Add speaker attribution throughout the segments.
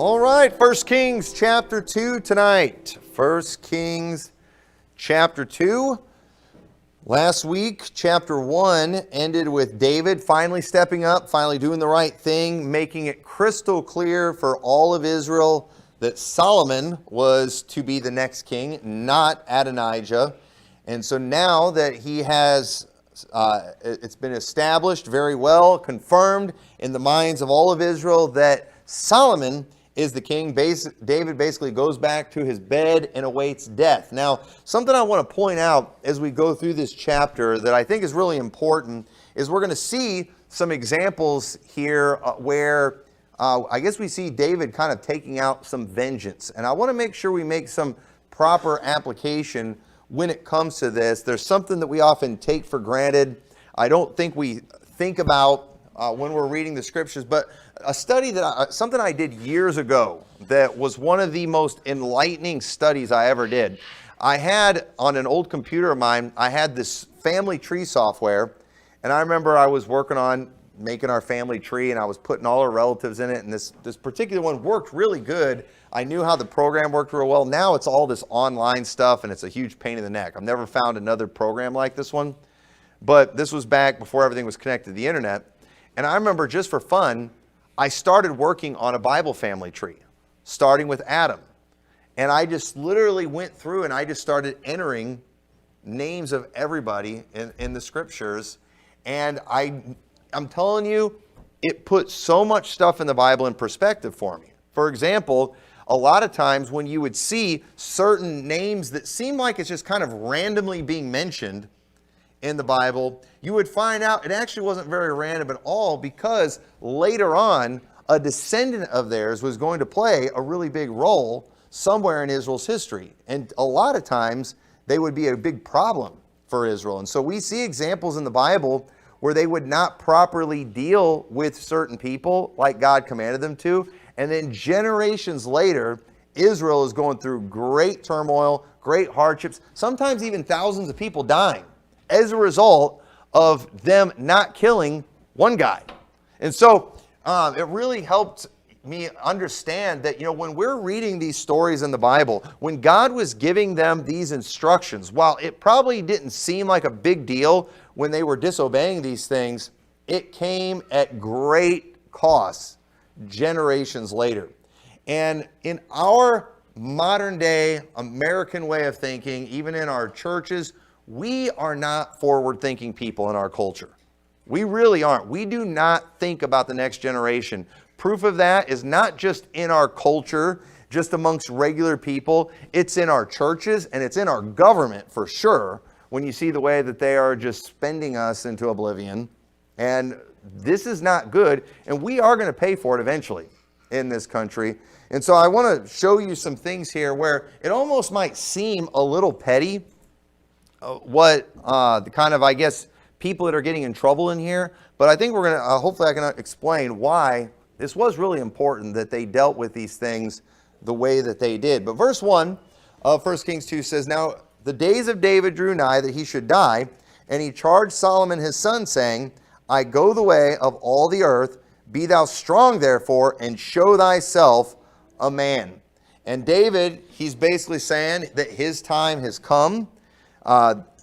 Speaker 1: All right, 1 Kings chapter 2 tonight. 1 Kings chapter 2. Last week, chapter 1 ended with David finally stepping up, finally doing the right thing, making it crystal clear for all of Israel that Solomon was to be the next king, not Adonijah. And so now that he has, it's been established very well, confirmed in the minds of all of Israel that Solomon is the king. David basically goes back to his bed and awaits death. Now, something I want to point out as we go through this chapter that I think is really important is we're going to see some examples here where I guess we see David kind of taking out some vengeance. And I want to make sure we make some proper application when it comes to this. There's something that we often take for granted. I don't think we think about when we're reading the scriptures, but a study that something I did years ago that was one of the most enlightening studies I ever did. I had on an old computer of mine, I had this family tree software, and I remember I was working on making our family tree, and I was putting all our relatives in it, and this particular one worked really good. I knew how the program worked real well. Now it's all this online stuff, and it's a huge pain in the neck. I've never found another program like this one, but this was back before everything was connected to the internet. And I remember just for fun, I started working on a Bible family tree, starting with Adam. And I just literally went through and I just started entering names of everybody in the scriptures. And I'm telling you, it put so much stuff in the Bible in perspective for me. For example, a lot of times when you would see certain names that seem like it's just kind of randomly being mentioned in the Bible, you would find out it actually wasn't very random at all, because later on, a descendant of theirs was going to play a really big role somewhere in Israel's history. And a lot of times, they would be a big problem for Israel. And so we see examples in the Bible where they would not properly deal with certain people like God commanded them to. And then generations later, Israel is going through great turmoil, great hardships, sometimes even thousands of people dying as a result of them not killing one guy. And so it really helped me understand that, when we're reading these stories in the Bible, when God was giving them these instructions, while it probably didn't seem like a big deal when they were disobeying these things, it came at great cost generations later. And in our modern day American way of thinking, even in our churches, we are not forward-thinking people in our culture. We really aren't. We do not think about the next generation. Proof of that is not just in our culture, just amongst regular people. It's in our churches, and it's in our government for sure, when you see the way that they are just spending us into oblivion. And this is not good, and we are going to pay for it eventually in this country. And so I want to show you some things here where it almost might seem a little petty, the kind of, I guess, people that are getting in trouble in here. But I think we're going to, hopefully I can explain why this was really important that they dealt with these things the way that they did. But verse 1 of 1 Kings 2 says, "Now the days of David drew nigh that he should die, and he charged Solomon his son, saying, I go the way of all the earth. Be thou strong therefore, and show thyself a man." And David, he's basically saying that his time has come.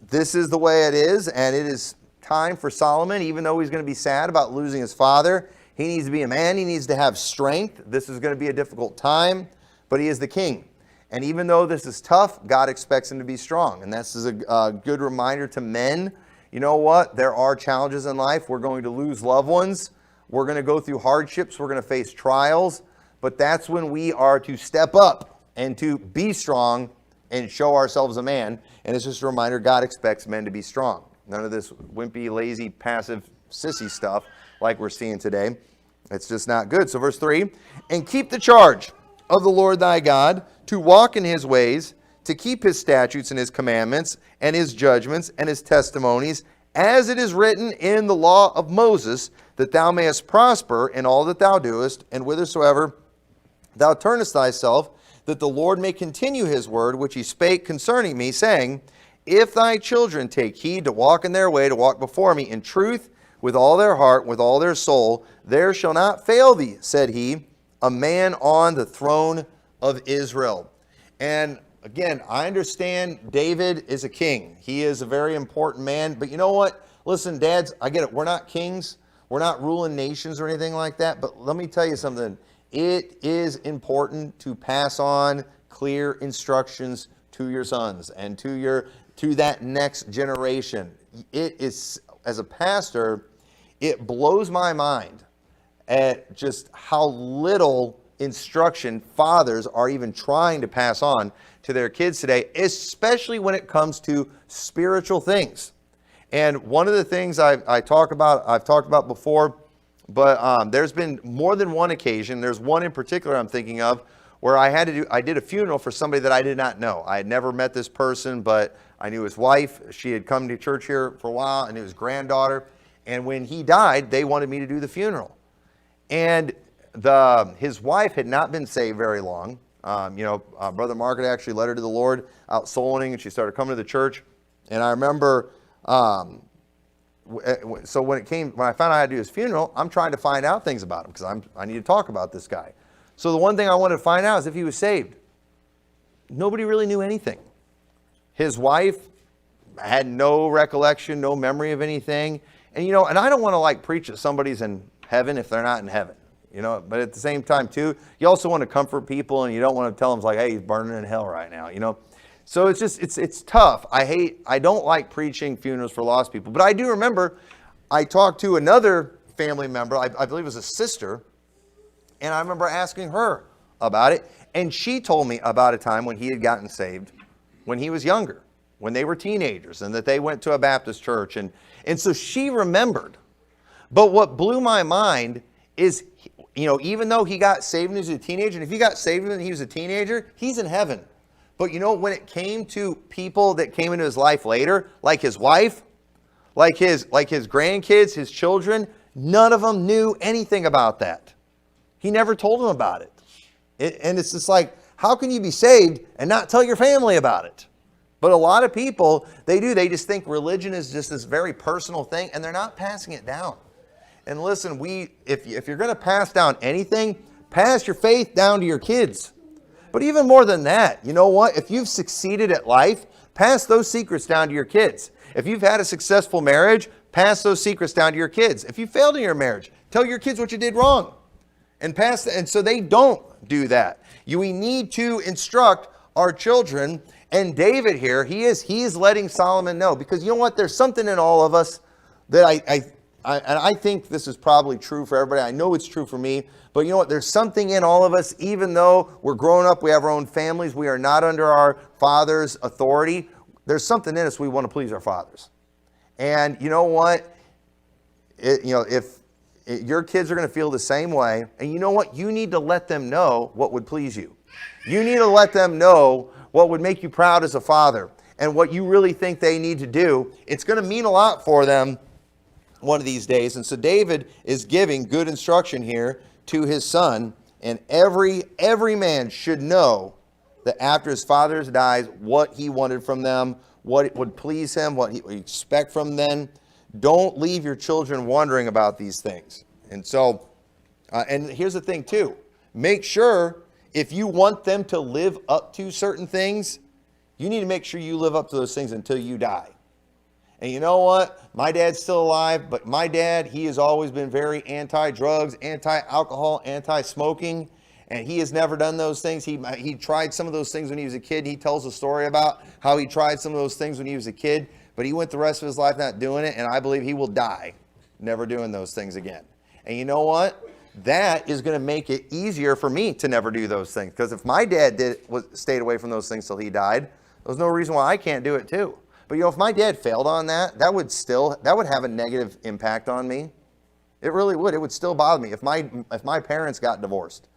Speaker 1: This is the way it is, and it is time for Solomon, even though he's going to be sad about losing his father. He needs to be a man. He needs to have strength. This is going to be a difficult time, but he is the king. And even though this is tough, God expects him to be strong. And this is a good reminder to men. You know what? There are challenges in life. We're going to lose loved ones. We're going to go through hardships. We're going to face trials. But that's when we are to step up and to be strong and show ourselves a man. And it's just a reminder, God expects men to be strong. None of this wimpy, lazy, passive, sissy stuff like we're seeing today. It's just not good. So verse 3, "And keep the charge of the Lord thy God, to walk in his ways, to keep his statutes and his commandments, and his judgments and his testimonies, as it is written in the law of Moses, that thou mayest prosper in all that thou doest, and whithersoever thou turnest thyself, that the Lord may continue his word, which he spake concerning me, saying, If thy children take heed to walk in their way, to walk before me in truth, with all their heart, with all their soul, there shall not fail thee, said he, a man on the throne of Israel. And again, I understand David is a king. He is a very important man. But you know what? Listen, dads, I get it. We're not kings. We're not ruling nations or anything like that. But let me tell you something. It is important to pass on clear instructions to your sons and to that next generation. It is, as a pastor, it blows my mind at just how little instruction fathers are even trying to pass on to their kids today, especially when it comes to spiritual things. And one of the things I've talked about before, but there's been more than one occasion. There's one in particular I'm thinking of where I did a funeral for somebody that I did not know. I had never met this person, but I knew his wife. She had come to church here for a while. I knew his granddaughter. And when he died, they wanted me to do the funeral. And his wife had not been saved very long. Brother Mark had actually led her to the Lord out soul winning, and she started coming to the church. And I remember, so when I found out I had to do his funeral, I'm trying to find out things about him because I need to talk about this guy. So the one thing I wanted to find out is if he was saved. Nobody really knew anything. His wife had no recollection, no memory of anything. And I don't want to preach that somebody's in heaven if they're not in heaven. But at the same time too, you also want to comfort people and you don't want to tell them hey, he's burning in hell right now, So it's tough. I don't like preaching funerals for lost people. But I do remember I talked to another family member, I believe it was a sister, and I remember asking her about it. And she told me about a time when he had gotten saved when he was younger, when they were teenagers, and that they went to a Baptist church. And so she remembered. But what blew my mind is, even though he got saved when he was a teenager, and if he got saved when he was a teenager, he's in heaven. But when it came to people that came into his life later, like his wife, like his grandkids, his children, none of them knew anything about that. He never told them about it. And it's just how can you be saved and not tell your family about it? But a lot of people, they do. They just think religion is just this very personal thing, and they're not passing it down. And listen, if you're going to pass down anything, pass your faith down to your kids. But even more than that, you know what? If you've succeeded at life, pass those secrets down to your kids. If you've had a successful marriage, pass those secrets down to your kids. If you failed in your marriage, tell your kids what you did wrong. And so they don't do that. We need to instruct our children. And David here, he is letting Solomon know, because you know what? There's something in all of us that I think this is probably true for everybody. I know it's true for me. But you know what? There's something in all of us, even though we're growing up, we have our own families, we are not under our father's authority. There's something in us, we want to please our fathers. And you know what? If your kids are going to feel the same way, and you know what? You need to let them know what would please you. You need to let them know what would make you proud as a father and what you really think they need to do. It's going to mean a lot for them one of these days. And so David is giving good instruction here to his son, and every man should know that after his father dies, what he wanted from them, what would please him, what he would expect from them. Don't leave your children wondering about these things. And so, and here's the thing too, make sure if you want them to live up to certain things, you need to make sure you live up to those things until you die. And you know what? My dad's still alive, but my dad, he has always been very anti-drugs, anti-alcohol, anti-smoking, and he has never done those things. He tried some of those things when he was a kid. He tells a story about how he tried some of those things when he was a kid, but he went the rest of his life not doing it, and I believe he will die never doing those things again. And you know what? That is going to make it easier for me to never do those things, because if my dad stayed away from those things till he died, there's no reason why I can't do it too. But if my dad failed on that, that would have a negative impact on me. It really would. It would still bother me. If my parents got divorced,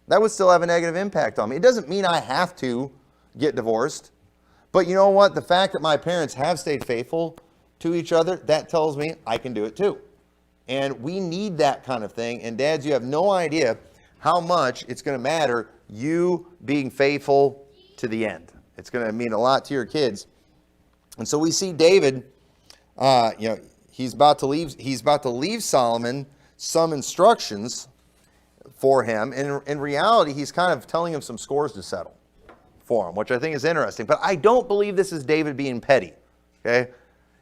Speaker 1: that would still have a negative impact on me. It doesn't mean I have to get divorced. But you know what? The fact that my parents have stayed faithful to each other, that tells me I can do it too. And we need that kind of thing. And dads, you have no idea how much it's going to matter you being faithful to the end. It's going to mean a lot to your kids. And so we see David, he's about to leave Solomon some instructions. for him. And in reality, he's kind of telling him some scores to settle for him, which I think is interesting. But I don't believe this is David being petty. Okay,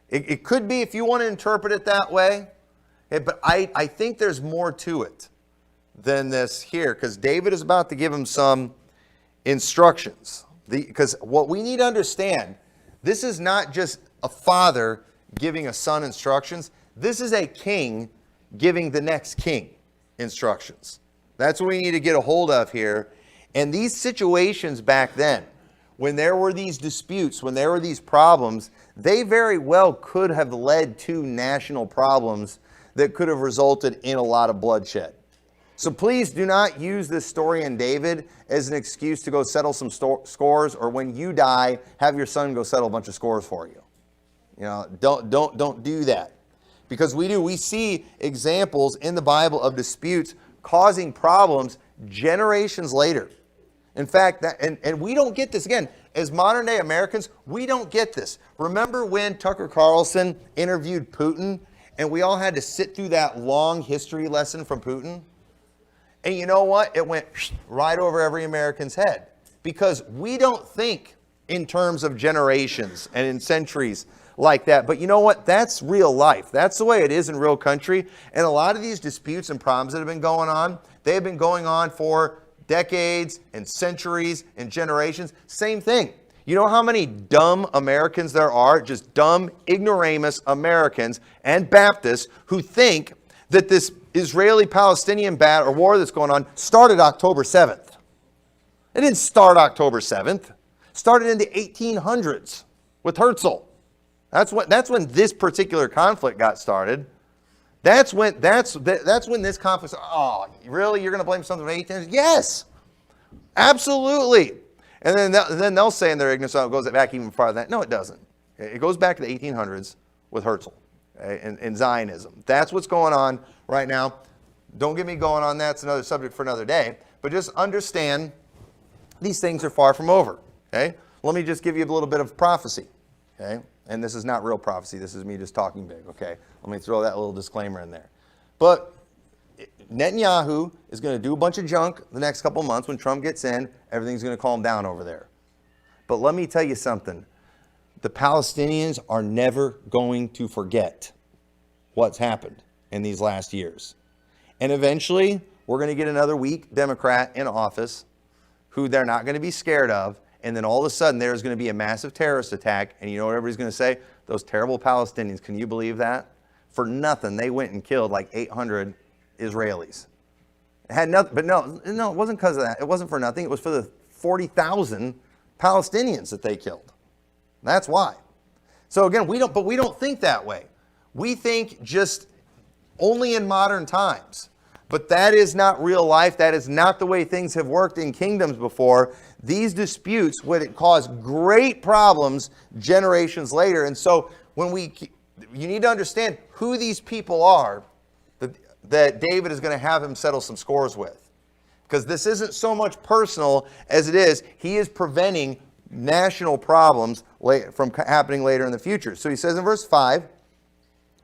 Speaker 1: it could be if you want to interpret it that way. Okay? But I think there's more to it than this here, because David is about to give him some instructions. Because what we need to understand, this is not just a father giving a son instructions. This is a king giving the next king instructions. That's what we need to get a hold of here. And these situations back then, when there were these disputes, when there were these problems, they very well could have led to national problems that could have resulted in a lot of bloodshed. So please do not use this story in David as an excuse to go settle some scores, or when you die, have your son go settle a bunch of scores for you. You know, don't do that. Because we see examples in the Bible of disputes causing problems generations later. In fact, and we don't get this. Again, as modern day Americans, we don't get this. Remember when Tucker Carlson interviewed Putin and we all had to sit through that long history lesson from Putin? And you know what? It went right over every American's head, because we don't think in terms of generations and in centuries like that. But you know what? That's real life. That's the way it is in real country. And a lot of these disputes and problems that have been going on, they have been going on for decades and centuries and generations. Same thing. You know how many dumb Americans there are, just dumb, ignoramus Americans and Baptists who think that this Israeli-Palestinian battle or war that's going on started October 7th. It didn't start October 7th. It started in the 1800s with Herzl. That's when this particular conflict got started. That's when this conflict. Oh, really? You're going to blame something from the 1800s? Yes, absolutely. And then they'll say in their ignorance, oh, it goes back even farther than that. No, it doesn't. It goes back to the 1800s with Herzl, okay, and Zionism. That's what's going on right now. Don't get me going on that. It's another subject for another day. But just understand these things are far from over. Okay? Let me just give you a little bit of prophecy. Okay? And this is not real prophecy. This is me just talking big. Okay? Let me throw that little disclaimer in there. But Netanyahu is going to do a bunch of junk the next couple months. When Trump gets in, everything's going to calm down over there. But let me tell you something. The Palestinians are never going to forget what's happened in these last years. And eventually, we're going to get another weak Democrat in office who they're not going to be scared of. And then all of a sudden, there's going to be a massive terrorist attack. And you know what everybody's going to say? Those terrible Palestinians. Can you believe that? For nothing, they went and killed like 800 Israelis. It had nothing, but no, it wasn't because of that. It wasn't for nothing. It was for the 40,000 Palestinians that they killed. That's why. So again, we don't think that way. We think just only in modern times. But that is not real life. That is not the way things have worked in kingdoms before. These disputes would cause great problems generations later. And so you need to understand who these people are that David is going to have him settle some scores with. Because this isn't so much personal as it is, he is preventing national problems from happening later in the future. So he says in verse 5,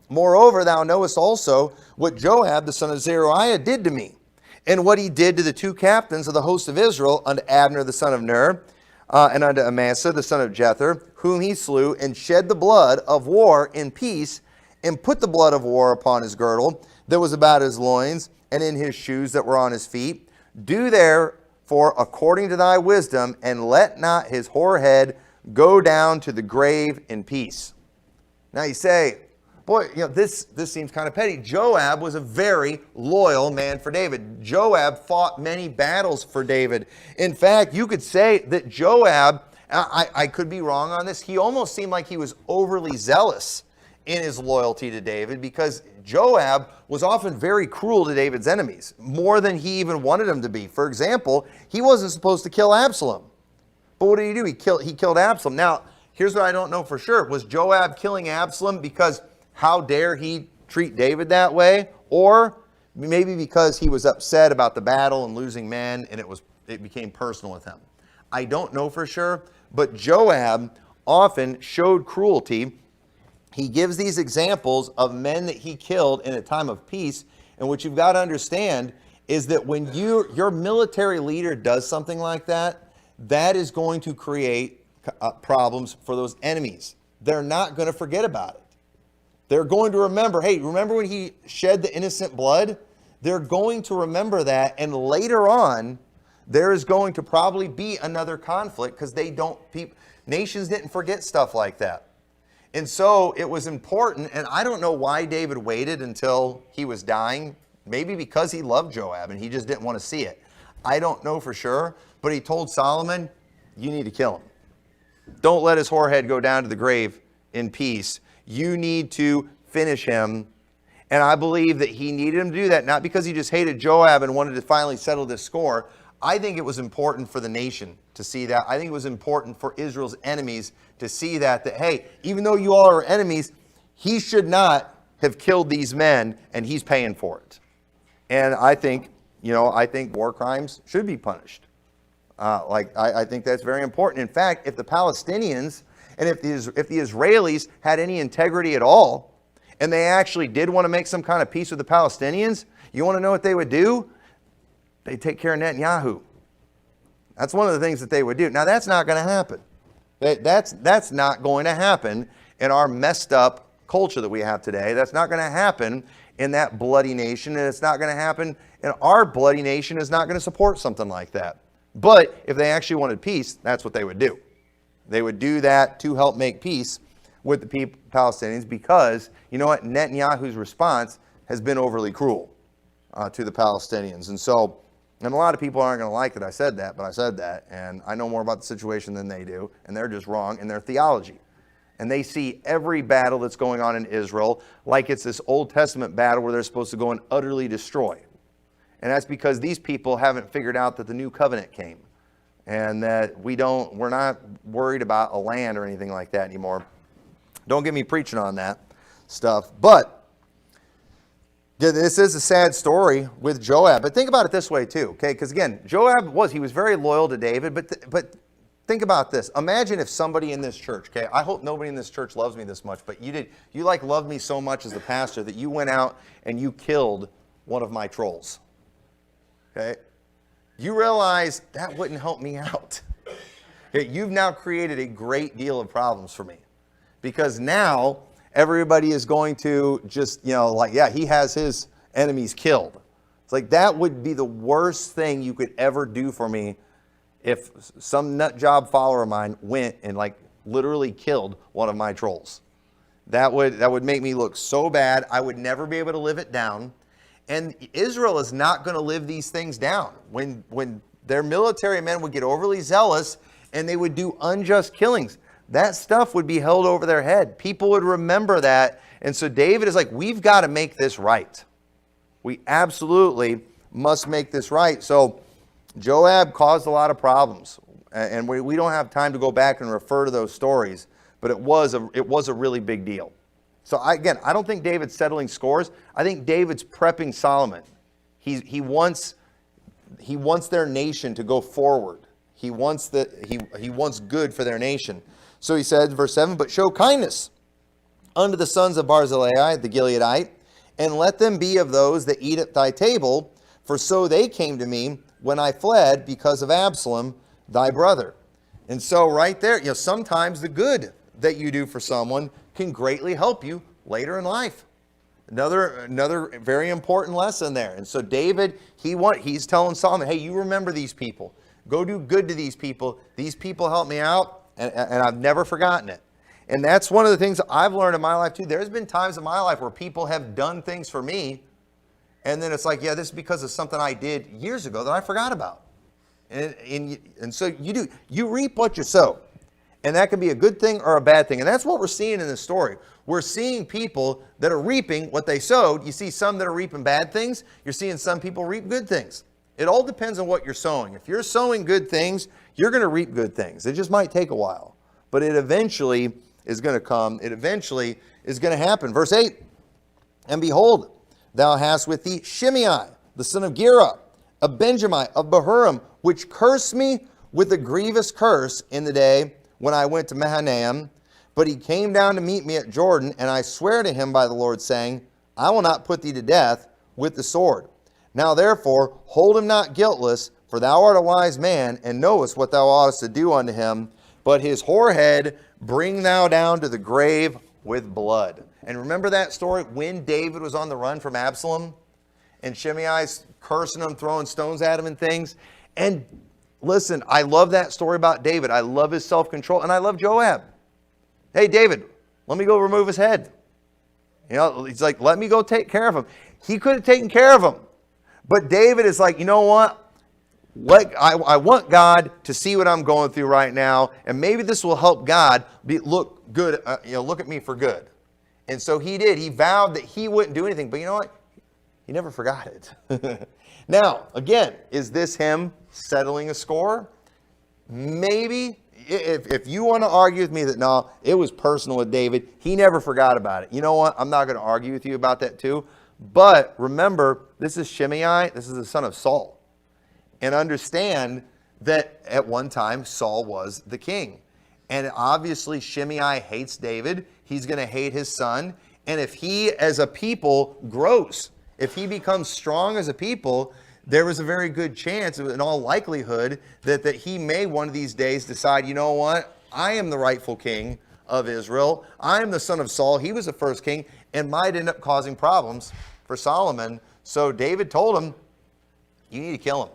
Speaker 1: moreover, thou knowest also what Joab, the son of Zeruiah, did to me, and what he did to the two captains of the host of Israel, unto Abner the son of Ner, and unto Amasa the son of Jether, whom he slew, and shed the blood of war in peace, and put the blood of war upon his girdle that was about his loins, and in his shoes that were on his feet. Do therefore according to thy wisdom, and let not his hoar head go down to the grave in peace. Now you say, boy, this seems kind of petty. Joab was a very loyal man for David. Joab fought many battles for David. In fact, you could say that Joab, I could be wrong on this, he almost seemed like he was overly zealous in his loyalty to David, because Joab was often very cruel to David's enemies, more than he even wanted him to be. For example, he wasn't supposed to kill Absalom. But what did he do? He killed Absalom. Now, here's what I don't know for sure. Was Joab killing Absalom because how dare he treat David that way? Or maybe because he was upset about the battle and losing men, and it became personal with him. I don't know for sure, but Joab often showed cruelty. He gives these examples of men that he killed in a time of peace, and what you've got to understand is that when your military leader does something like that, that is going to create problems for those enemies. They're not going to forget about it. They're going to remember, hey, remember when he shed the innocent blood? They're going to remember that, and later on, there is going to probably be another conflict because nations didn't forget stuff like that. And so it was important, and I don't know why David waited until he was dying. Maybe because he loved Joab and he just didn't want to see it. I don't know for sure, but he told Solomon, you need to kill him. Don't let his whorehead go down to the grave in peace. You need to finish him. And I believe that he needed him to do that, not because he just hated Joab and wanted to finally settle this score. I think it was important for the nation to see that. I think it was important for Israel's enemies to see that, hey, even though you all are enemies, he should not have killed these men, and he's paying for it. And I think, I think war crimes should be punished. I think that's very important. In fact, if the Palestinians and if the Israelis had any integrity at all, and they actually did want to make some kind of peace with the Palestinians, you want to know what they would do? They'd take care of Netanyahu. That's one of the things that they would do. Now, that's not going to happen. That's not going to happen in our messed up culture that we have today. That's not going to happen in that bloody nation, and it's not going to happen in our bloody nation. Is not going to support something like that. But if they actually wanted peace, that's what they would do. They would do that to help make peace with the Palestinians, because you know what? Netanyahu's response has been overly cruel to the Palestinians. And so, and a lot of people aren't going to like that I said that, but I said that, and I know more about the situation than they do, and they're just wrong in their theology. And they see every battle that's going on in Israel like it's this Old Testament battle where they're supposed to go and utterly destroy. And that's because these people haven't figured out that the new covenant came, and that we're not worried about a land or anything like that anymore. Don't get me preaching on that stuff. But this is a sad story with Joab. But think about it this way too, okay? Because again, Joab he was very loyal to David, but think about this. Imagine if somebody in this church, okay? I hope nobody in this church loves me this much, but you loved me so much as the pastor that you went out and you killed one of my trolls. Okay? You realize that wouldn't help me out. Okay, you've now created a great deal of problems for me, because now everybody is going to just, he has his enemies killed. It's like that would be the worst thing you could ever do for me if some nut job follower of mine went and literally killed one of my trolls. That would make me look so bad. I would never be able to live it down. And Israel is not going to live these things down. When their military men would get overly zealous and they would do unjust killings, that stuff would be held over their head. People would remember that. And so David is like, we've got to make this right. We absolutely must make this right. So Joab caused a lot of problems. And we don't have time to go back and refer to those stories, but it was a really big deal. So I don't think David's settling scores. I think David's prepping Solomon. He wants their nation to go forward. He wants good for their nation. So he said, verse 7, but show kindness unto the sons of Barzillai, the Gileadite, and let them be of those that eat at thy table, for so they came to me when I fled because of Absalom, thy brother. And so right there, sometimes the good that you do for someone can greatly help you later in life. Another very important lesson there. And so David, he's telling Solomon, hey, you remember these people. Go do good to these people. These people help me out, and I've never forgotten it. And that's one of the things I've learned in my life too. There's been times in my life where people have done things for me, and then it's like, yeah, this is because of something I did years ago that I forgot about. And so you reap what you sow. And that can be a good thing or a bad thing. And that's what we're seeing in this story. We're seeing people that are reaping what they sowed. You see some that are reaping bad things. You're seeing some people reap good things. It all depends on what you're sowing. If you're sowing good things, you're going to reap good things. It just might take a while. But it eventually is going to come. It eventually is going to happen. Verse 8, and behold, thou hast with thee Shimei, the son of Gera, a Benjamite of Bahurim, which cursed me with a grievous curse in the day when I went to Mahanaim. But he came down to meet me at Jordan, and I swear to him by the Lord, saying, I will not put thee to death with the sword. Now therefore, hold him not guiltless, for thou art a wise man, and knowest what thou oughtest to do unto him. But his whorehead bring thou down to the grave with blood. And remember that story when David was on the run from Absalom? And Shimei's cursing him, throwing stones at him and things. And listen, I love that story about David. I love his self-control. And I love Joab. Hey, David, let me go remove his head. You know, he's like, let me go take care of him. He could have taken care of him. But David is like, you know what? I want God to see what I'm going through right now. And maybe this will help God look good, look at me for good. And so he did. He vowed that he wouldn't do anything. But you know what? He never forgot it. Now, again, is this him settling a score? Maybe. If you want to argue with me that, no, it was personal with David, he never forgot about it. You know what? I'm not going to argue with you about that too. But remember, this is Shimei. This is the son of Saul. And understand that at one time, Saul was the king. And obviously, Shimei hates David. He's going to hate his son. And if he, as a people, grows, if he becomes strong as a people, there was a very good chance, in all likelihood, that he may one of these days decide, you know what? I am the rightful king of Israel. I am the son of Saul. He was the first king and might end up causing problems for Solomon. So David told him, you need to kill him.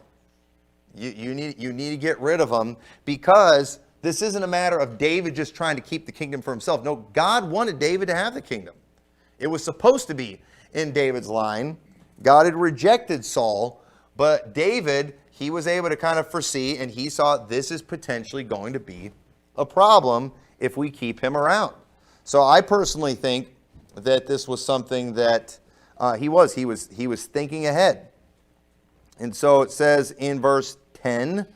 Speaker 1: You need to get rid of him, because this isn't a matter of David just trying to keep the kingdom for himself. No, God wanted David to have the kingdom. It was supposed to be in David's line. God had rejected Saul, but David, he was able to kind of foresee, and he saw this is potentially going to be a problem if we keep him around. So I personally think that this was something that he was thinking ahead. And so it says in verse 10,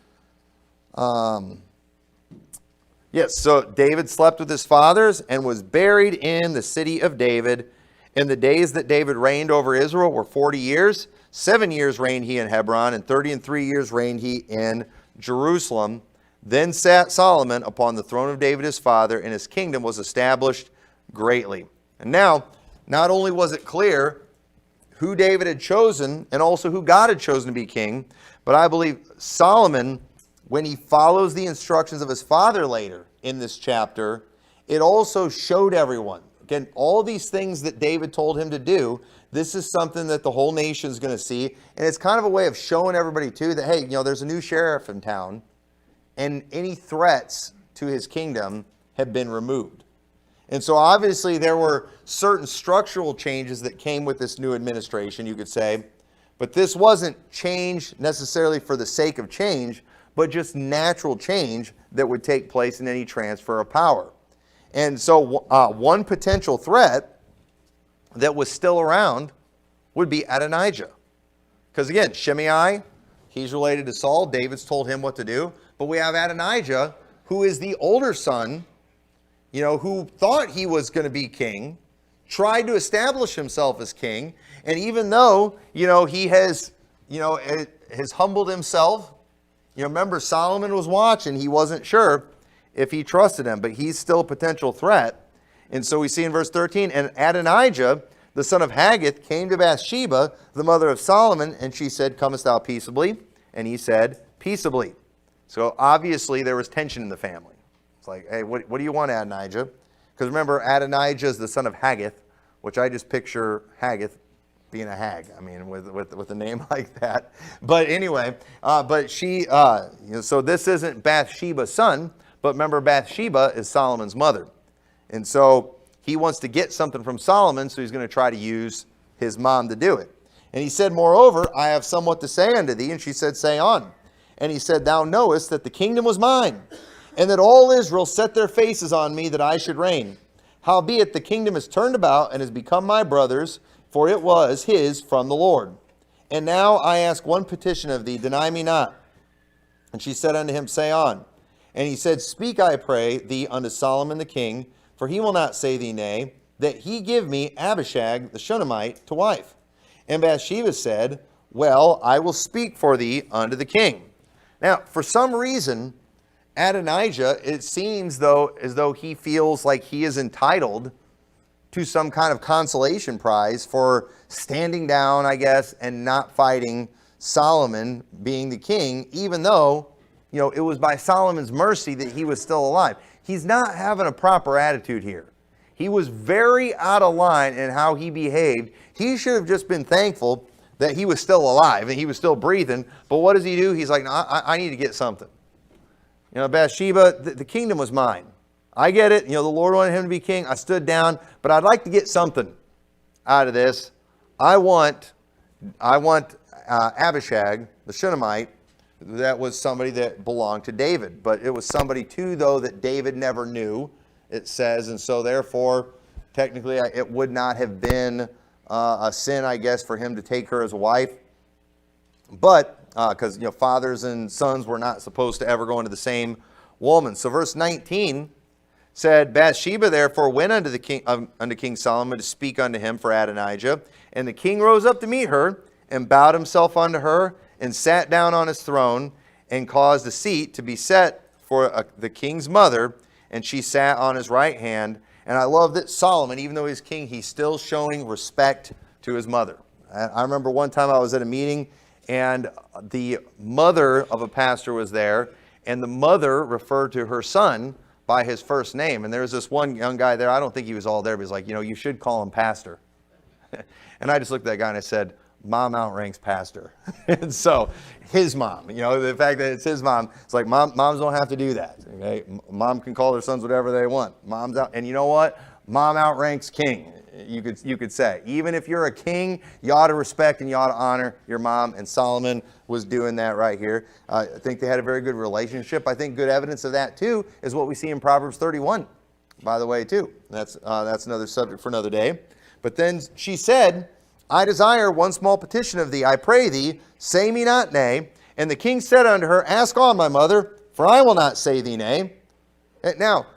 Speaker 1: yes, so David slept with his fathers and was buried in the city of David. And the days that David reigned over Israel were 40 years. 7 years reigned he in Hebron, and 33 years reigned he in Jerusalem. Then sat Solomon upon the throne of David his father, and his kingdom was established greatly. And now, not only was it clear who David had chosen and also who God had chosen to be king, but I believe Solomon, when he follows the instructions of his father later in this chapter, it also showed everyone. Again, all these things that David told him to do, this is something that the whole nation is going to see. And it's kind of a way of showing everybody too that, hey, there's a new sheriff in town, and any threats to his kingdom have been removed. And so obviously there were certain structural changes that came with this new administration, you could say. But this wasn't change necessarily for the sake of change, but just natural change that would take place in any transfer of power. And so one potential threat that was still around would be Adonijah. Because again, Shimei, he's related to Saul. David's told him what to do. But we have Adonijah, who is the older son, who thought he was going to be king, tried to establish himself as king. And even though, he has humbled himself, remember Solomon was watching. He wasn't sure if he trusted him, but he's still a potential threat. And so we see in verse 13, and Adonijah, the son of Haggith, came to Bathsheba, the mother of Solomon, and she said, comest thou peaceably? And he said, peaceably. So obviously there was tension in the family. It's like, hey, what do you want, Adonijah? Because remember, Adonijah is the son of Haggith, which I just picture Haggith being a hag. I mean, with a name like that. But anyway, but she, so this isn't Bathsheba's son, but remember, Bathsheba is Solomon's mother. And so he wants to get something from Solomon, so he's going to try to use his mom to do it. And he said, moreover, I have somewhat to say unto thee. And she said, say on. And he said, thou knowest that the kingdom was mine, and that all Israel set their faces on me that I should reign. Howbeit the kingdom is turned about and has become my brother's, for it was his from the Lord. And now I ask one petition of thee, deny me not. And she said unto him, say on. And he said, speak, I pray thee, unto Solomon the king, for he will not say thee nay, that he give me Abishag the Shunammite to wife. And Bathsheba said, well, I will speak for thee unto the king. Now, for some reason, Adonijah, it seems as though he feels like he is entitled to some kind of consolation prize for standing down, I guess, and not fighting Solomon being the king, even though, it was by Solomon's mercy that he was still alive. He's not having a proper attitude here. He was very out of line in how he behaved. He should have just been thankful that he was still alive and he was still breathing. But what does he do? He's like, no, I need to get something. Bathsheba, the kingdom was mine. I get it. The Lord wanted him to be king. I stood down, but I'd like to get something out of this. I want Abishag, the Shunammite. That was somebody that belonged to David, but it was somebody too, though, that David never knew, it says, and so therefore, technically, it would not have been a sin, I guess, for him to take her as a wife. But because fathers and sons were not supposed to ever go into the same woman. So verse 19 said, Bathsheba therefore went unto King Solomon to speak unto him for Adonijah, and the king rose up to meet her and bowed himself unto her and sat down on his throne and caused a seat to be set for the king's mother, and she sat on his right hand. And I love that Solomon, even though he's king, he's still showing respect to his mother. I remember one time I was at a meeting and the mother of a pastor was there, and the mother referred to her son by his first name. And there was this one young guy there, I don't think he was all there, but he's like, you should call him pastor. And I just looked at that guy and I said, Mom outranks pastor. And so his mom, the fact that it's his mom, it's like moms don't have to do that. Okay? Mom can call their sons whatever they want. Mom's out, and you know what? Mom outranks king. You could say, even if you're a king, you ought to respect and you ought to honor your mom. And Solomon was doing that right here. I think they had a very good relationship. I think good evidence of that too is what we see in Proverbs 31. By the way, too, that's another subject for another day. But then she said, I desire one small petition of thee, I pray thee, say me not nay. And the king said unto her, ask on, my mother, for I will not say thee nay. Now,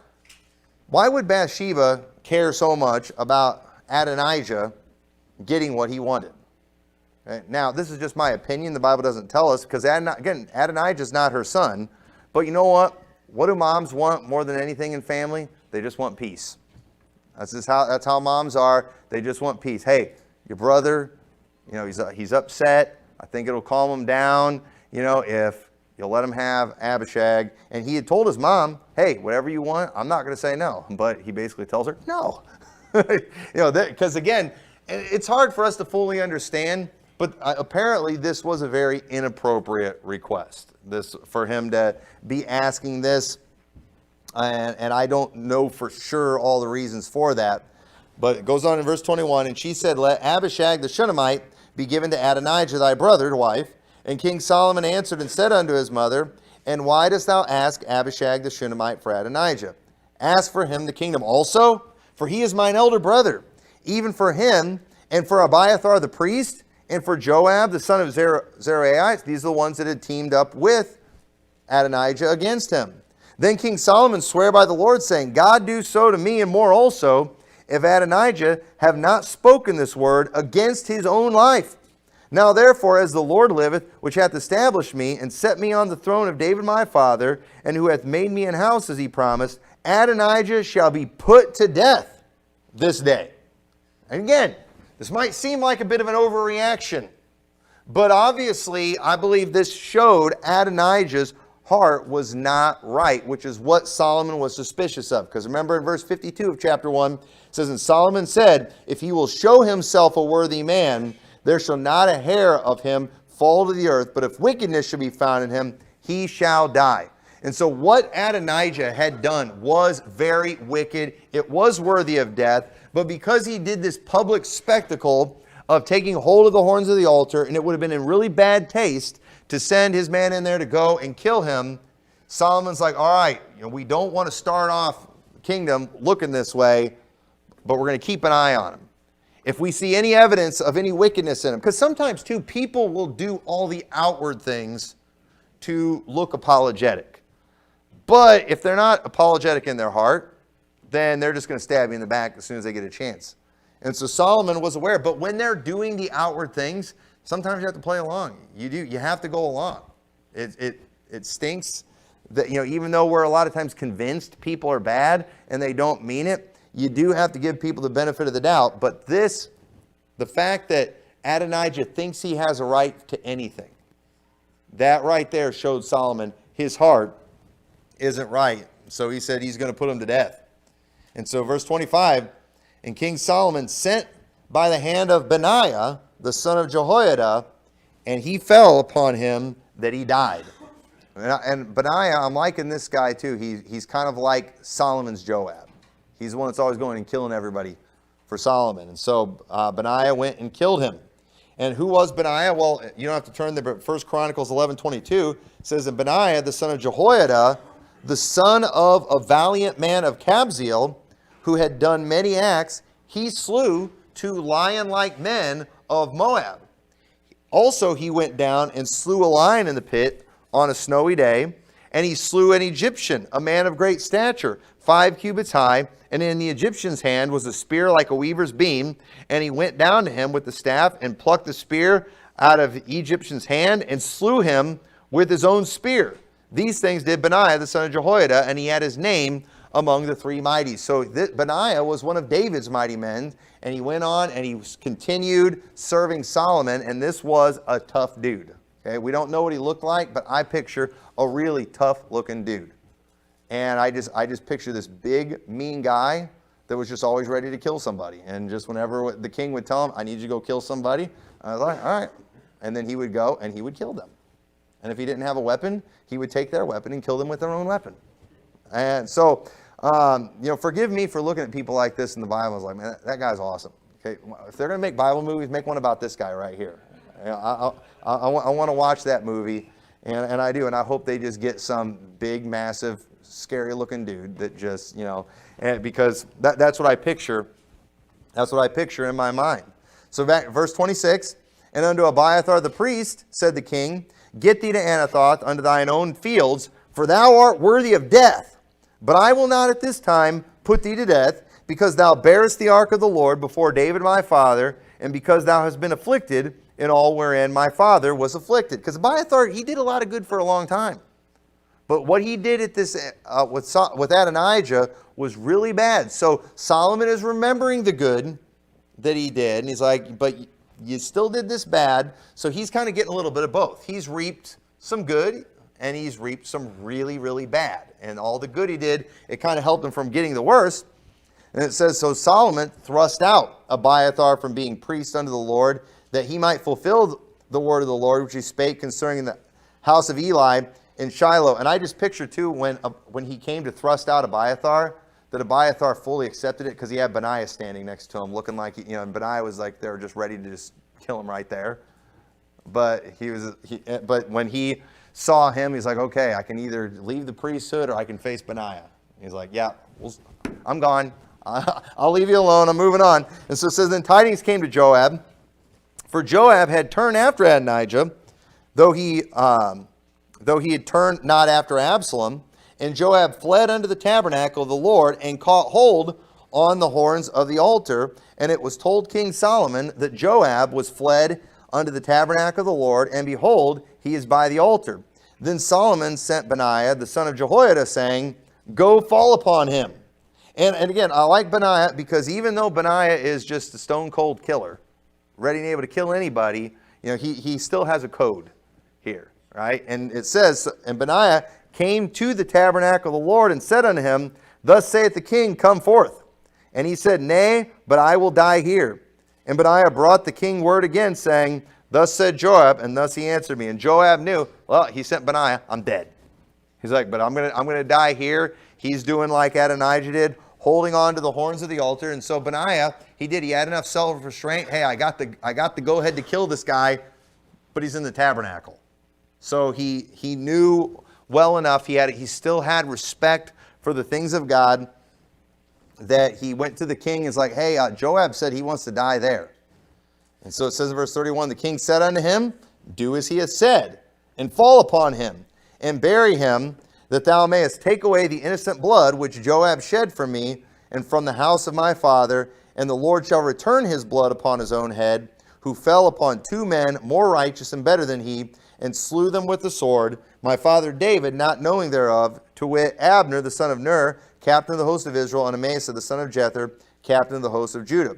Speaker 1: why would Bathsheba care so much about Adonijah getting what he wanted? Now, this is just my opinion. The Bible doesn't tell us, because Adonijah is not her son. But you know what? What do moms want more than anything in family? They just want peace. That's how moms are. They just want peace. Hey, your brother, he's upset. I think it'll calm him down, if you'll let him have Abishag. And he had told his mom, hey, whatever you want, I'm not going to say no. But he basically tells her, no. Because again, it's hard for us to fully understand, but apparently this was a very inappropriate request. For him to be asking this, and I don't know for sure all the reasons for that. But it goes on in verse 21, and she said, let Abishag the Shunammite be given to Adonijah thy brother to wife. And King Solomon answered and said unto his mother, and why dost thou ask Abishag the Shunammite for Adonijah? Ask for him the kingdom also, for he is mine elder brother, even for him, and for Abiathar the priest, and for Joab the son of Zeruiah. These are the ones that had teamed up with Adonijah against him. Then King Solomon sware by the Lord, saying, God do so to me and more also, if Adonijah have not spoken this word against his own life. Now therefore, as the Lord liveth, which hath established me, and set me on the throne of David my father, and who hath made me an house as he promised, Adonijah shall be put to death this day. And again, this might seem like a bit of an overreaction, but obviously I believe this showed Adonijah's heart was not right, which is what Solomon was suspicious of. Because remember in verse 52 of chapter 1, it says, and Solomon said, if he will show himself a worthy man, there shall not a hair of him fall to the earth, but if wickedness shall be found in him, he shall die. And so what Adonijah had done was very wicked. It was worthy of death. But because he did this public spectacle of taking hold of the horns of the altar, and it would have been in really bad taste to send his man in there to go and kill him, Solomon's like, all right, we don't want to start off the kingdom looking this way, but we're going to keep an eye on him. If we see any evidence of any wickedness in him, because sometimes too, people will do all the outward things to look apologetic. But if they're not apologetic in their heart, then they're just going to stab you in the back as soon as they get a chance. And so Solomon was aware, but when they're doing the outward things, sometimes you have to play along. You have to go along. It stinks that, even though we're a lot of times convinced people are bad and they don't mean it, you do have to give people the benefit of the doubt. But the fact that Adonijah thinks he has a right to anything, that right there showed Solomon his heart isn't right. So he said he's going to put him to death. And so verse 25, and King Solomon sent by the hand of Benaiah, the son of Jehoiada, and he fell upon him that he died. And Benaiah, I'm liking this guy too. He's kind of like Solomon's Joab. He's the one that's always going and killing everybody for Solomon. And so Benaiah went and killed him. And who was Benaiah? Well, you don't have to turn there, but 1 Chronicles 11:22 says, and Benaiah, the son of Jehoiada, the son of a valiant man of Kabzeel, who had done many acts, he slew 2 lion-like men of Moab. Also he went down and slew a lion in the pit on a snowy day, and he slew an Egyptian, a man of great stature, 5 cubits high, and in the Egyptian's hand was a spear like a weaver's beam, and he went down to him with the staff and plucked the spear out of the Egyptian's hand and slew him with his own spear. These things did Benaiah the son of Jehoiada, and he had his name among the 3 mighty. So Benaiah was one of David's mighty men, and he went on and he continued serving Solomon, and this was a tough dude. Okay, we don't know what he looked like, but I picture a really tough looking dude. And I just picture this big, mean guy that was just always ready to kill somebody. And just whenever the king would tell him, I need you to go kill somebody, I was like, all right. And then he would go and he would kill them. And if he didn't have a weapon, he would take their weapon and kill them with their own weapon. And so, forgive me for looking at people like this in the Bible. I was like, man, that guy's awesome. Okay, if they're going to make Bible movies, make one about this guy right here. I want to watch that movie, and I do. And I hope they just get some big, massive, scary-looking dude that just, because that's what I picture. That's what I picture in my mind. So back verse 26, and unto Abiathar the priest said the king, get thee to Anathoth unto thine own fields, for thou art worthy of death. But I will not at this time put thee to death, because thou bearest the ark of the Lord before David my father, and because thou hast been afflicted in all wherein my father was afflicted. Because Abiathar, he did a lot of good for a long time. But what he did at this with Adonijah was really bad. So Solomon is remembering the good that he did, and he's like, but you still did this bad. So he's kind of getting a little bit of both. He's reaped some good, and he's reaped some really, really bad. And all the good he did, it kind of helped him from getting the worst. And it says, so Solomon thrust out Abiathar from being priest unto the Lord, that he might fulfill the word of the Lord, which he spake concerning the house of Eli in Shiloh. And I just picture, too, when he came to thrust out Abiathar, that Abiathar fully accepted it, because he had Benaiah standing next to him, looking like, and Benaiah was like, they were just ready to just kill him right there. But but when he saw him, he's like, okay, I can either leave the priesthood or I can face Benaiah. He's like, yeah, I'm gone. I'll leave you alone. I'm moving on. And so it says, then tidings came to Joab, for Joab had turned after Adonijah, though he had turned not after Absalom. And Joab fled unto the tabernacle of the Lord, and caught hold on the horns of the altar. And it was told King Solomon that Joab was fled unto the tabernacle of the Lord, and behold, he is by the altar. Then Solomon sent Benaiah, the son of Jehoiada, saying, go fall upon him. And again, I like Benaiah, because even though Benaiah is just a stone-cold killer, ready and able to kill anybody, he still has a code here, right? And it says, and Benaiah came to the tabernacle of the Lord, and said unto him, thus saith the king, come forth. And he said, nay, but I will die here. And Benaiah brought the king word again, saying, thus said Joab, and thus he answered me. And Joab knew, well, he sent Benaiah, I'm dead. He's like, but I'm gonna die here. He's doing like Adonijah did, holding on to the horns of the altar. And so Benaiah, he had enough self-restraint. Hey, I got the go-ahead to kill this guy, but he's in the tabernacle. So he knew well enough. He still had respect for the things of God, that he went to the king and is like, hey, Joab said he wants to die there. And so it says in verse 31, the king said unto him, do as he has said, and fall upon him, and bury him, that thou mayest take away the innocent blood which Joab shed from me, and from the house of my father, and the Lord shall return his blood upon his own head, who fell upon 2 men more righteous and better than he, and slew them with the sword, my father David not knowing thereof, to wit, Abner the son of Ner, captain of the host of Israel, and Amasa the son of Jether, captain of the host of Judah.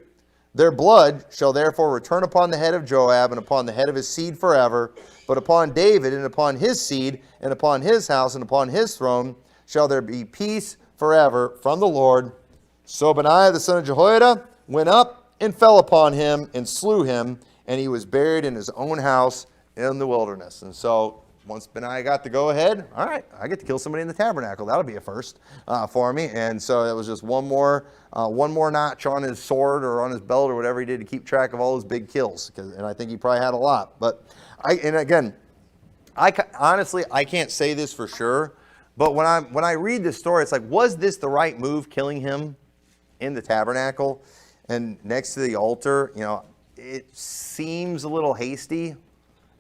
Speaker 1: Their blood shall therefore return upon the head of Joab and upon the head of his seed forever, but upon David and upon his seed and upon his house and upon his throne shall there be peace forever from the Lord. So Benaiah the son of Jehoiada went up and fell upon him and slew him, and he was buried in his own house in the wilderness. And so once Benaiah got the go-ahead, all right, I get to kill somebody in the tabernacle. That'll be a first for me. And so it was just one more notch on his sword or on his belt or whatever he did to keep track of all his big kills. And I think he probably had a lot. But honestly, I can't say this for sure. But when I read this story, it's like, was this the right move, killing him in the tabernacle and next to the altar? You know, it seems a little hasty.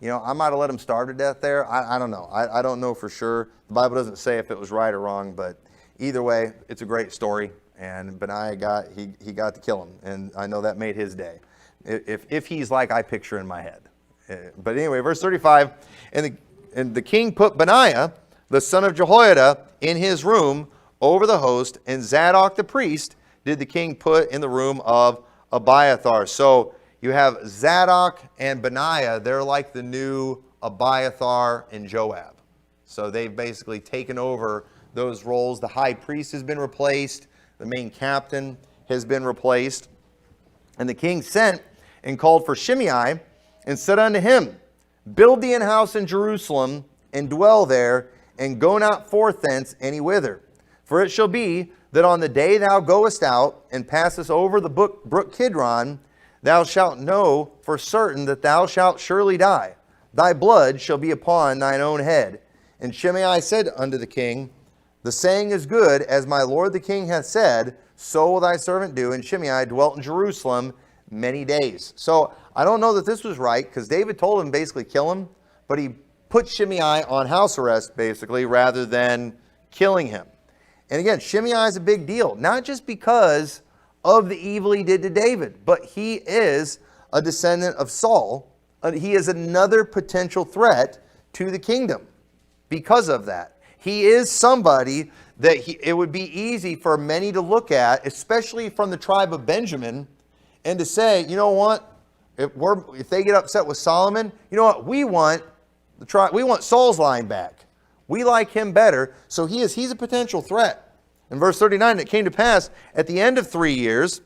Speaker 1: You know, I might have let him starve to death there. I don't know. I don't know for sure. The Bible doesn't say if it was right or wrong, but either way, it's a great story. And Benaiah got to kill him, and I know that made his day, if he's like I picture in my head. But anyway, verse 35, and the king put Benaiah, the son of Jehoiada, in his room over the host, and Zadok the priest did the king put in the room of Abiathar. So you have Zadok and Benaiah. They're like the new Abiathar and Joab. So they've basically taken over those roles. The high priest has been replaced. The main captain has been replaced. And the king sent and called for Shimei and said unto him, Build thee an house in Jerusalem, and dwell there, and go not forth thence any whither. For it shall be that on the day thou goest out, and passest over the brook Kidron, thou shalt know for certain that thou shalt surely die. Thy blood shall be upon thine own head. And Shimei said unto the king, The saying is good, as my lord the king hath said, so will thy servant do. And Shimei dwelt in Jerusalem many days. So I don't know that this was right, because David told him basically kill him, but he put Shimei on house arrest basically rather than killing him. And again, Shimei is a big deal, not just because of the evil he did to David, but he is a descendant of Saul. He is another potential threat to the kingdom because of that. He is somebody that it would be easy for many to look at, especially from the tribe of Benjamin, and to say, you know what, if they get upset with Solomon, you know what, we want Saul's line back. We like him better, so he's a potential threat. In verse 39, it came to pass at the end of 3 years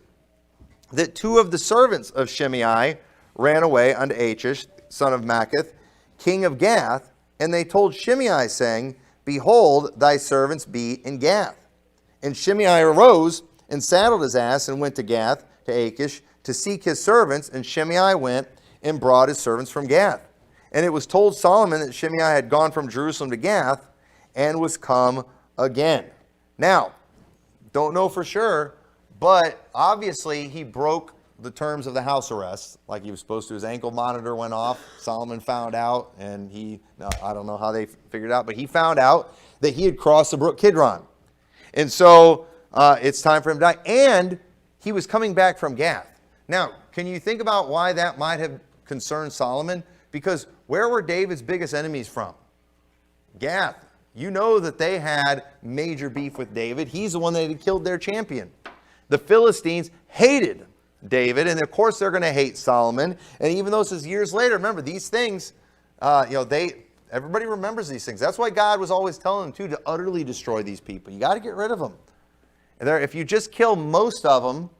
Speaker 1: that two of the servants of Shimei ran away unto Achish, son of Macheth, king of Gath, and they told Shimei, saying, Behold, thy servants be in Gath. And Shimei arose and saddled his ass and went to Gath, to Achish, to seek his servants, and Shimei went and brought his servants from Gath. And it was told Solomon that Shimei had gone from Jerusalem to Gath and was come again. Now, don't know for sure, but obviously he broke the terms of the house arrest like he was supposed to. His ankle monitor went off. Solomon found out, and I don't know how they figured it out, but he found out that he had crossed the brook Kidron. And so it's time for him to die. And he was coming back from Gath. Now, can you think about why that might have concerned Solomon? Because where were David's biggest enemies from? Gath. You know that they had major beef with David. He's the one that had killed their champion. The Philistines hated David, and of course they're going to hate Solomon. And even though this is years later, remember these things, everybody remembers these things. That's why God was always telling them to utterly destroy these people. You got to get rid of them. And if you just kill most of them,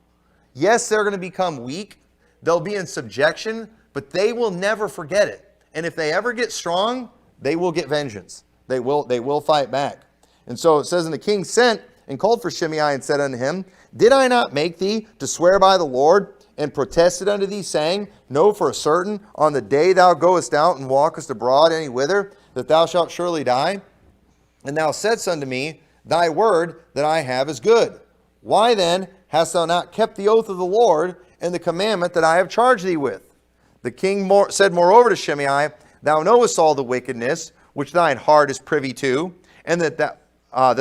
Speaker 1: yes, they're going to become weak. They'll be in subjection, but they will never forget it. And if they ever get strong, they will get vengeance. They will fight back. And so it says, and the king sent and called for Shimei and said unto him, Did I not make thee to swear by the Lord, and protested unto thee, saying, Know for a certain, on the day thou goest out and walkest abroad any whither, that thou shalt surely die? And thou saidst unto me, Thy word that I have is good. Why then hast thou not kept the oath of the Lord, and the commandment that I have charged thee with? The king said moreover to Shimei, Thou knowest all the wickedness which thine heart is privy to, and that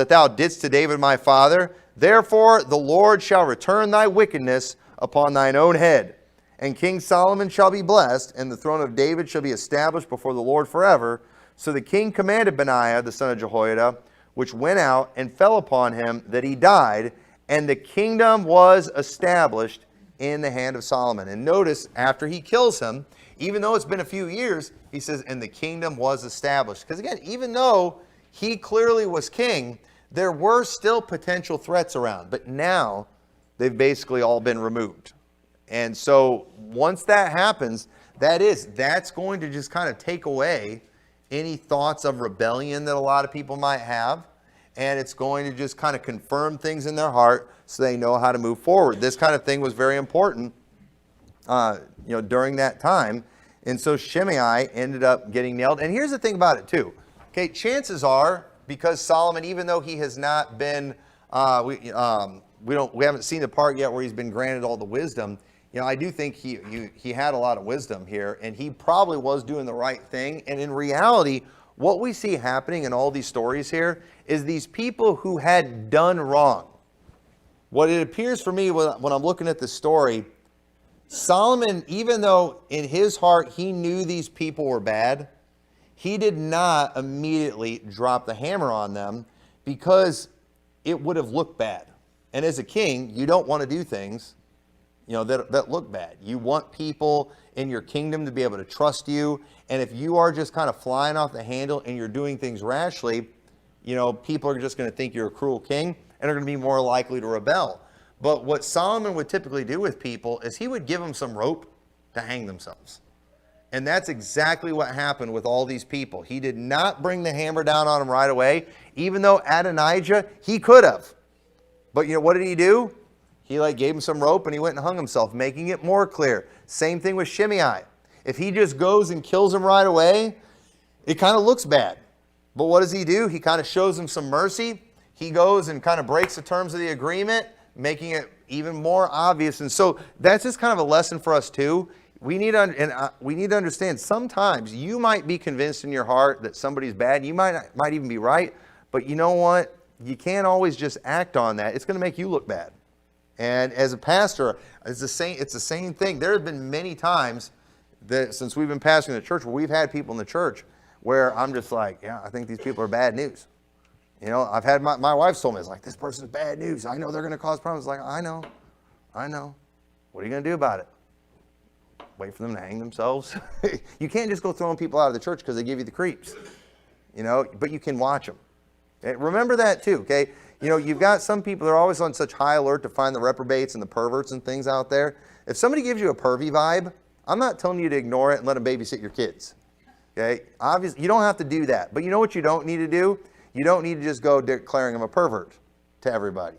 Speaker 1: thou didst to David my father. Therefore the Lord shall return thy wickedness upon thine own head. And King Solomon shall be blessed, and the throne of David shall be established before the Lord forever. So the king commanded Benaiah, the son of Jehoiada, which went out and fell upon him, that he died, and the kingdom was established in the hand of Solomon. And notice, after he kills him, even though it's been a few years, he says, and the kingdom was established. Because again, even though he clearly was king, there were still potential threats around. But now, they've basically all been removed. And so, once that happens, that's going to just kind of take away any thoughts of rebellion that a lot of people might have. And it's going to just kind of confirm things in their heart so they know how to move forward. This kind of thing was very important during that time. And so Shimei ended up getting nailed. And here's the thing about it too. Okay, chances are, because Solomon, even though he has not been, we haven't seen the part yet where he's been granted all the wisdom. I do think he had a lot of wisdom here, and he probably was doing the right thing. And in reality, what we see happening in all these stories here is these people who had done wrong. What it appears for me when I'm looking at the story, Solomon, even though in his heart he knew these people were bad, he did not immediately drop the hammer on them because it would have looked bad. And as a king, you don't want to do things that look bad. You want people in your kingdom to be able to trust you. And if you are just kind of flying off the handle and you're doing things rashly, people are just going to think you're a cruel king and are going to be more likely to rebel. But what Solomon would typically do with people is he would give them some rope to hang themselves. And that's exactly what happened with all these people. He did not bring the hammer down on them right away, even though Adonijah, he could have. But what did he do? He gave him some rope and he went and hung himself, making it more clear. Same thing with Shimei. If he just goes and kills him right away, it kind of looks bad. But what does he do? He kind of shows him some mercy. He goes and kind of breaks the terms of the agreement, making it even more obvious. And so that's just kind of a lesson for us too. We need to understand sometimes you might be convinced in your heart that somebody's bad. You might even be right. But you know what? You can't always just act on that. It's going to make you look bad. And as a pastor, it's the same thing. There have been many times that since we've been pastoring the church where we've had people in the church where I'm just like, yeah, I think these people are bad news. I've had my wife told me, it's like, this person's bad news. I know they're going to cause problems. Like, I know. What are you going to do about it? Wait for them to hang themselves? You can't just go throwing people out of the church because they give you the creeps. But you can watch them. Okay? Remember that too, okay? You've got some people that are always on such high alert to find the reprobates and the perverts and things out there. If somebody gives you a pervy vibe, I'm not telling you to ignore it and let them babysit your kids. Okay? Obviously, you don't have to do that. But you know what you don't need to do? You don't need to just go declaring them a pervert to everybody.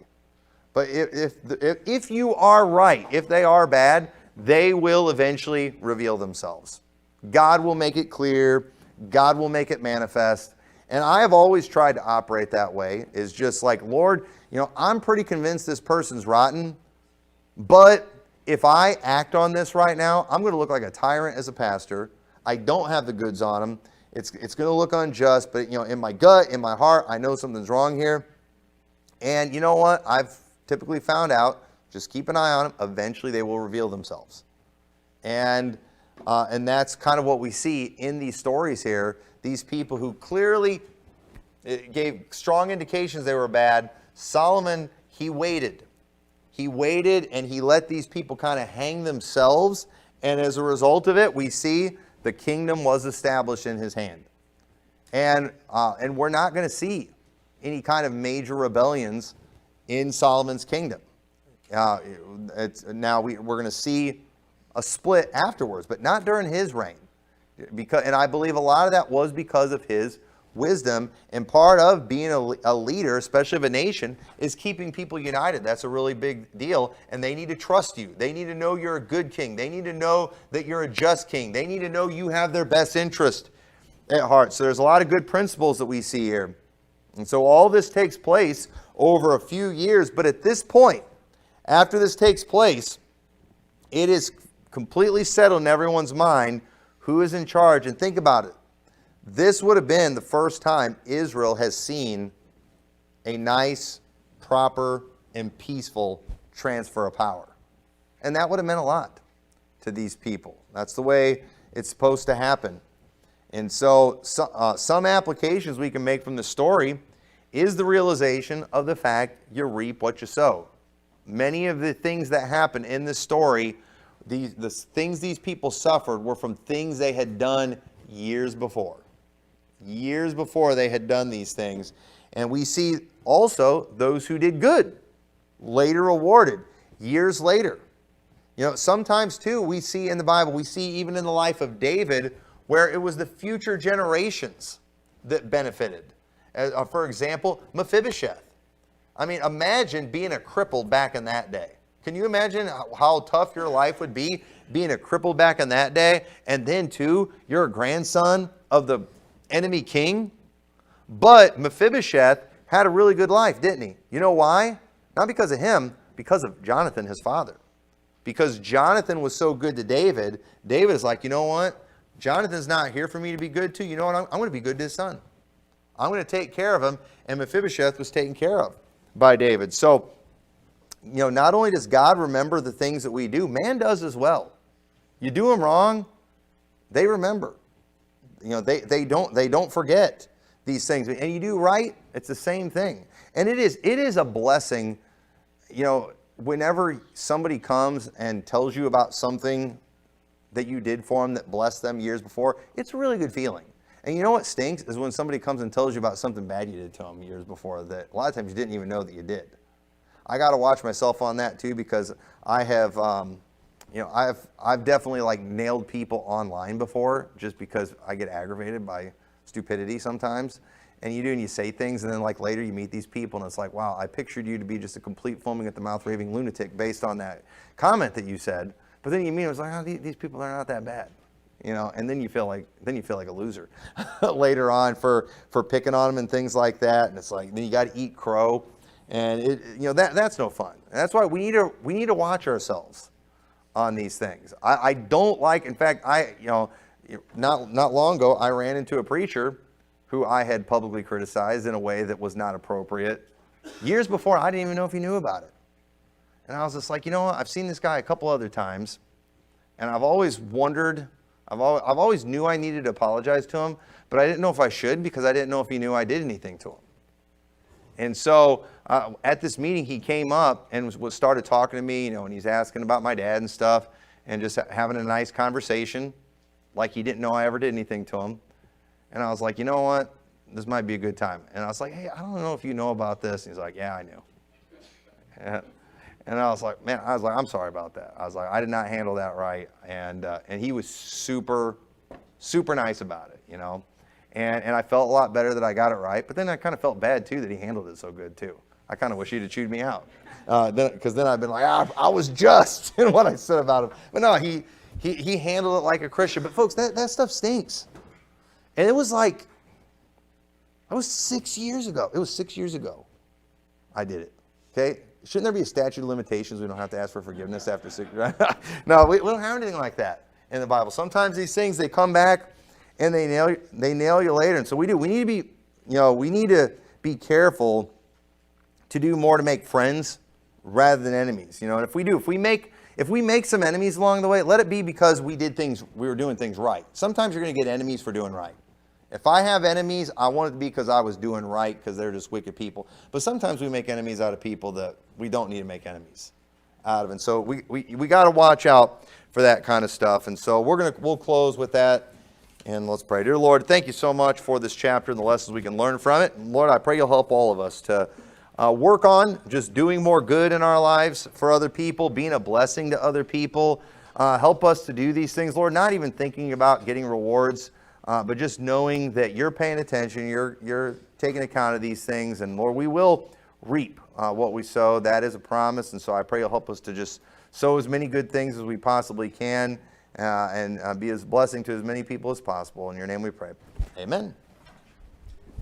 Speaker 1: But if you are right, if they are bad, they will eventually reveal themselves. God will make it clear. God will make it manifest. And I have always tried to operate that way, is just like, Lord, I'm pretty convinced this person's rotten, but if I act on this right now, I'm going to look like a tyrant as a pastor. I don't have the goods on them. It's going to look unjust, but in my gut, in my heart, I know something's wrong here. And you know what? I've typically found out, just keep an eye on them. Eventually, they will reveal themselves. And that's kind of what we see in these stories here. These people who clearly gave strong indications they were bad. Solomon, he waited. He waited and he let these people kind of hang themselves. And as a result of it, we see the kingdom was established in his hand. And we're not going to see any kind of major rebellions in Solomon's kingdom. Now we're going to see a split afterwards, but not during his reign. And I believe a lot of that was because of his wisdom. And part of being a leader, especially of a nation, is keeping people united. That's a really big deal. And they need to trust you. They need to know you're a good king. They need to know that you're a just king. They need to know you have their best interest at heart. So there's a lot of good principles that we see here. And so all this takes place over a few years. But at this point, after this takes place, it is completely settled in everyone's mind who is in charge. And think about it. This would have been the first time Israel has seen a nice, proper, and peaceful transfer of power. And that would have meant a lot to these people. That's the way it's supposed to happen. And so some applications we can make from the story is the realization of the fact you reap what you sow. Many of the things that happen in this story, the things these people suffered were from things they had done years before. Years before they had done these things. And we see also those who did good, later rewarded, years later. Sometimes too, we see in the Bible, we see even in the life of David, where it was the future generations that benefited. For example, Mephibosheth. I mean, imagine being a cripple back in that day. Can you imagine how tough your life would be being a cripple back in that day? And then too, you're a grandson of the enemy king. But Mephibosheth had a really good life, didn't he? You know why? Not because of him, because of Jonathan, his father. Because Jonathan was so good to David, David is like, you know what? Jonathan's not here for me to be good to. You know what? I'm going to be good to his son. I'm going to take care of him. And Mephibosheth was taken care of by David. So, not only does God remember the things that we do, man does as well. You do them wrong, they remember. They don't forget these things. And you do right, it's the same thing. And it is a blessing, whenever somebody comes and tells you about something that you did for them that blessed them years before, it's a really good feeling. And you know what stinks is when somebody comes and tells you about something bad you did to them years before that a lot of times you didn't even know that you did. I got to watch myself on that too, because I have, I've definitely nailed people online before, just because I get aggravated by stupidity sometimes. And you say things, and then later you meet these people, and it's like, wow, I pictured you to be just a complete foaming at the mouth raving lunatic based on that comment that you said. But then you meet, it was like, oh, these people are not that bad, And then you feel like a loser later on for picking on them and things like that. And it's like, then you got to eat crow, and that's no fun. And that's why we need to watch ourselves on these things. I don't like. In fact, not long ago I ran into a preacher who I had publicly criticized in a way that was not appropriate. Years before, I didn't even know if he knew about it. And I was just like, what? I've seen this guy a couple other times, and I've always wondered, I've always knew I needed to apologize to him, but I didn't know if I should, because I didn't know if he knew I did anything to him. And so at this meeting, he came up and started talking to me, and he's asking about my dad and stuff, and just having a nice conversation, like he didn't know I ever did anything to him. And I was like, you know what? This might be a good time. And I was like, hey, I don't know if you know about this. And he's like, yeah, I knew. And I was like, man, I'm sorry about that. I was like, I did not handle that right. And he was super, super nice about it, And I felt a lot better that I got it right. But then I kind of felt bad, too, that he handled it so good, too. I kind of wish he'd have chewed me out. Because then I've been like, I was just in what I said about him. But no, he handled it like a Christian. But folks, that stuff stinks. And it was that was 6 years ago. It was 6 years ago I did it. Okay? Shouldn't there be a statute of limitations? We don't have to ask for forgiveness after 6 years. No, we don't have anything like that in the Bible. Sometimes these things, they come back and they nail you later. And so we do. We need to be, we need to be careful to do more to make friends rather than enemies. And if we make some enemies along the way, let it be because we were doing things right. Sometimes you're going to get enemies for doing right. If I have enemies, I want it to be because I was doing right, because they're just wicked people. But sometimes we make enemies out of people that we don't need to make enemies out of. And so we got to watch out for that kind of stuff. And so we'll close with that, and let's pray. Dear Lord, thank you so much for this chapter and the lessons we can learn from it. And Lord, I pray you'll help all of us to work on just doing more good in our lives for other people, being a blessing to other people. Help us to do these things, Lord, not even thinking about getting rewards, but just knowing that you're paying attention, you're taking account of these things. And Lord, we will reap what we sow. That is a promise. And so I pray you'll help us to just sow as many good things as we possibly can, and be as blessing to as many people as possible. In your name we pray. Amen.